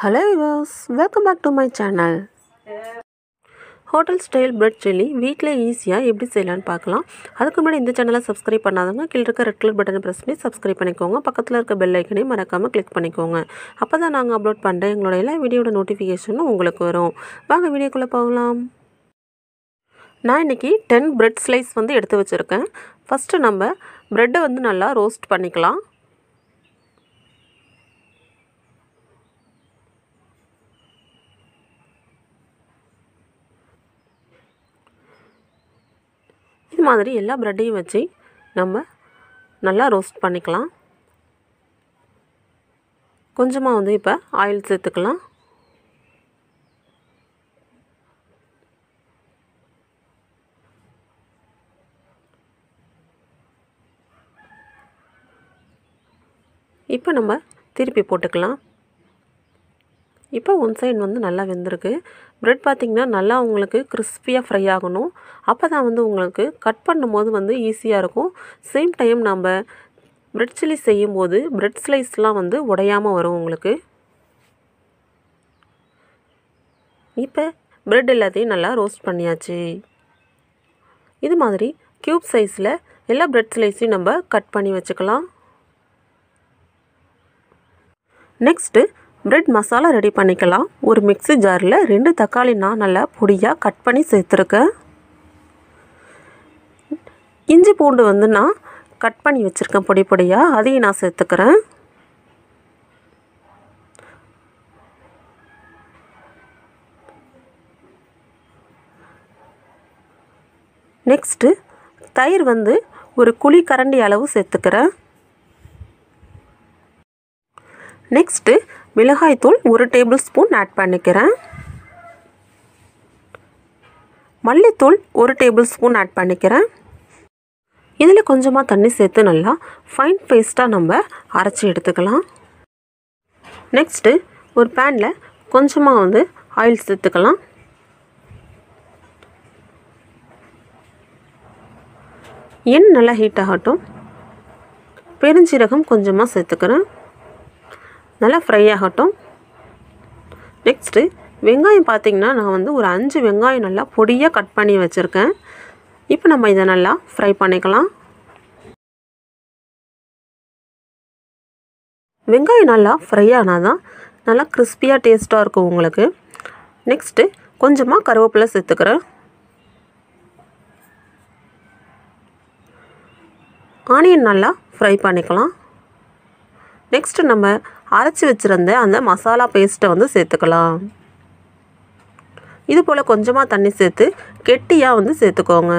Hello viewers, welcome back to my channel. Hotel style bread chilli வீட்ல ஈஸியா எப்படி செய்யலாம்னு பார்க்கலாம். அதுக்கு முன்னாடி இந்த சேனலை சப்ஸ்கிரைப் பண்ணாதவங்க கீழ இருக்க ரெட் கலர் பட்டனை பிரஸ் பண்ணி சப்ஸ்கிரைப் பண்ணிக்கோங்க. பக்கத்துல இருக்க பெல் ஐகானை மறக்காம கிளிக் பண்ணிக்கோங்க. அப்பதான் நாங்க அப்லோட் பண்ற எங்களோட எல்லா வீடியோட நோட்டிஃபிகேஷனும் உங்களுக்கு வரும். வாங்க வீடியோக்குள்ள போகலாம். நான் இன்னைக்கு 10 bread slice வந்து எடுத்து வச்சிருக்கேன். ஃபர்ஸ்ட் நம்ம bread வந்து நல்லா ரோஸ்ட் பண்ணிக்கலாம். இது மாதிரி எல்லா பிரெட்டையும் வச்சு நம்ம நல்லா ரோஸ்ட் பண்ணிக்கலாம். கொஞ்சமாக வந்து இப்போ ஆயில் சேர்த்துக்கலாம். இப்போ நம்ம திருப்பி போட்டுக்கலாம். இப்போ ஒன் சைடு வந்து நல்லா வெந்திருக்கு. பிரெட் பார்த்திங்கன்னா நல்லா உங்களுக்கு கிறிஸ்பியாக ஃப்ரை ஆகணும். அப்போ தான் வந்து உங்களுக்கு கட் பண்ணும்போது வந்து ஈஸியாக இருக்கும். சேம் டைம் நம்ம பிரெட் சில்லி செய்யும்போது பிரெட் ஸ்லைஸ்லாம் வந்து உடையாமல் வரும் உங்களுக்கு. இப்போ பிரெட் எல்லாத்தையும் நல்லா ரோஸ்ட் பண்ணியாச்சு. இது மாதிரி க்யூப் சைஸில் எல்லா பிரெட் ஸ்லைஸையும் நம்ம கட் பண்ணி வச்சுக்கலாம். நெக்ஸ்ட்டு பிரெட் மசாலா ரெடி பண்ணிக்கலாம். ஒரு மிக்ஸி ஜாரில் 2 தக்காளி நான் நல்லா பொடியாக கட் பண்ணி சேர்த்துருக்கேன். இஞ்சி பூண்டு வந்து நான் கட் பண்ணி வச்சுருக்கேன் பொடி பொடியாக, அதையும் நான் சேர்த்துக்கிறேன். நெக்ஸ்ட்டு தயிர் வந்து ஒரு குழி கரண்டி அளவு சேர்த்துக்கிறேன். நெக்ஸ்ட்டு மிளகாய்த்தூள் 1 டேபிள் ஸ்பூன் ஆட் பண்ணிக்கிறேன். மல்லித்தூள் 1 டேபிள் ஸ்பூன் ஆட் பண்ணிக்கிறேன். இதில் கொஞ்சமாக தண்ணி சேர்த்து நல்லா ஃபைன் பேஸ்ட்டாக நம்ம அரைச்சி எடுத்துக்கலாம். நெக்ஸ்ட்டு ஒரு பேனில் கொஞ்சமாக வந்து ஆயில் சேர்த்துக்கலாம். எண்ணெய் நல்லா ஹீட் ஆகட்டும். பெருஞ்சீரகம் கொஞ்சமாக சேர்த்துக்கிறேன். நல்லா ஃப்ரை ஆகட்டும். நெக்ஸ்ட்டு வெங்காயம் பார்த்திங்கன்னா நான் வந்து ஒரு 5 வெங்காயம் நல்லா பொடியாக கட் பண்ணி வச்சுருக்கேன். இப்போ நம்ம இதை நல்லா ஃப்ரை பண்ணிக்கலாம். வெங்காயம் நல்லா ஃப்ரை ஆனால் தான் நல்லா கிறிஸ்பியாக டேஸ்ட்டாக இருக்கும் உங்களுக்கு. நெக்ஸ்ட்டு கொஞ்சமாக கருவேப்பிலை சேர்த்துக்கிறேன். ஆனியன் நல்லா ஃப்ரை பண்ணிக்கலாம். நெக்ஸ்ட்டு நம்ம அரைச்சி வச்சுருந்த அந்த மசாலா பேஸ்ட்டை வந்து சேர்த்துக்கலாம். இது போல் கொஞ்சமாக தண்ணி சேர்த்து கெட்டியாக வந்து சேர்த்துக்கோங்க.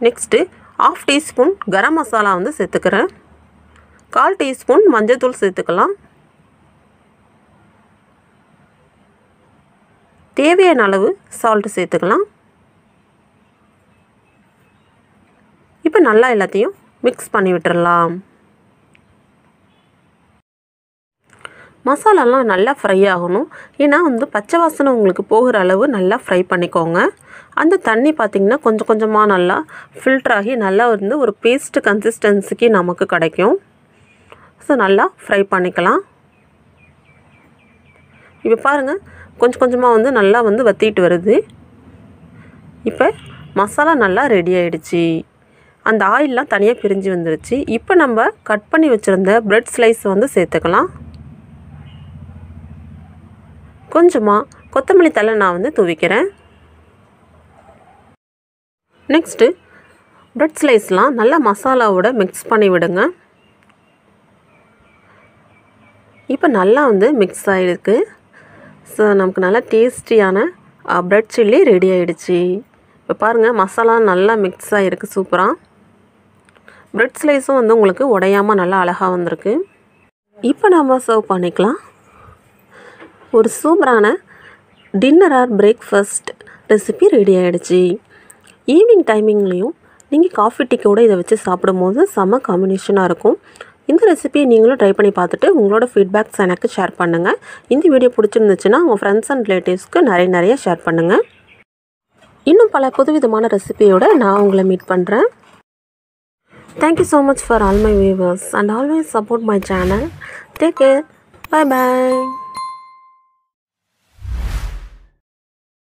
நெக்ஸ்ட்டு 1/2 டீஸ்பூன் கரம் மசாலா வந்து சேர்த்துக்கிறேன். 1/4 டீஸ்பூன் மஞ்சள்தூள் சேர்த்துக்கலாம். தேவையான அளவு சால்ட்டு சேர்த்துக்கலாம். இப்போ நல்லா எல்லாத்தையும் மிக்ஸ் பண்ணி விட்டுறலாம். மசாலாலாம் நல்லா ஃப்ரை ஆகணும். ஏன்னா வந்து பச்சை வாசனை உங்களுக்கு போகிற அளவு நல்லா ஃப்ரை பண்ணிக்கோங்க. அந்த தண்ணி பார்த்திங்கன்னா கொஞ்சம் கொஞ்சமாக நல்லா ஃபில்டர் ஆகி நல்லா வந்து ஒரு பேஸ்ட் கன்சிஸ்டன்சிக்கு நமக்கு கிடைக்கும். ஸோ நல்லா ஃப்ரை பண்ணிக்கலாம். இப்போ பாருங்கள் கொஞ்சம் கொஞ்சமாக வந்து நல்லா வந்து வற்றிட்டு வருது. இப்போ மசாலா நல்லா ரெடி ஆகிடுச்சு. அந்த ஆயிலெலாம் தனியாக பிரிஞ்சு வந்துருச்சு. இப்போ நம்ம கட் பண்ணி வச்சுருந்த பிரெட் ஸ்லைஸ் வந்து சேர்த்துக்கலாம். கொஞ்சமாக கொத்தமல்லி தழை நான் வந்து தூவிக்கிறேன். நெக்ஸ்ட்டு பிரெட் ஸ்லைஸ்லாம் நல்லா மசாலாவோட மிக்ஸ் பண்ணி விடுங்க. இப்போ நல்லா வந்து மிக்ஸ் ஆகிருக்கு. ஸோ நமக்கு நல்லா டேஸ்டியான பிரெட் சில்லி ரெடி ஆகிடுச்சு. இப்போ பாருங்கள் மசாலா நல்லா மிக்ஸ் ஆகிருக்கு சூப்பராக. பிரெட் ஸ்லைஸும் வந்து உங்களுக்கு உடையாமல் நல்லா அழகாக வந்திருக்கு. இப்போ நம்ம சர்வ் பண்ணிக்கலாம். ஒரு சூப்பரான dinner R breakfast recipe ready ஆகிடுச்சு. ஈவினிங் டைமிங்லேயும் நீங்கள் காஃபி டீக்கோடு இதை வச்சு சாப்பிடும்போது செம்ம காம்பினேஷனாக இருக்கும். இந்த ரெசிபியை நீங்களும் ட்ரை பண்ணி பார்த்துட்டு உங்களோட ஃபீட்பேக்ஸ் எனக்கு ஷேர் பண்ணுங்கள். இந்த வீடியோ பிடிச்சிருந்துச்சுன்னா உங்கள் ஃப்ரெண்ட்ஸ் அண்ட் ரிலேட்டிவ்ஸ்க்கு நிறைய ஷேர் பண்ணுங்கள். இன்னும் பல புதுவிதமான ரெசிபியோடு நான் உங்களை மீட் பண்ணுறேன். Thank you so much for all my viewers and always support my channel. Take care. Bye bye.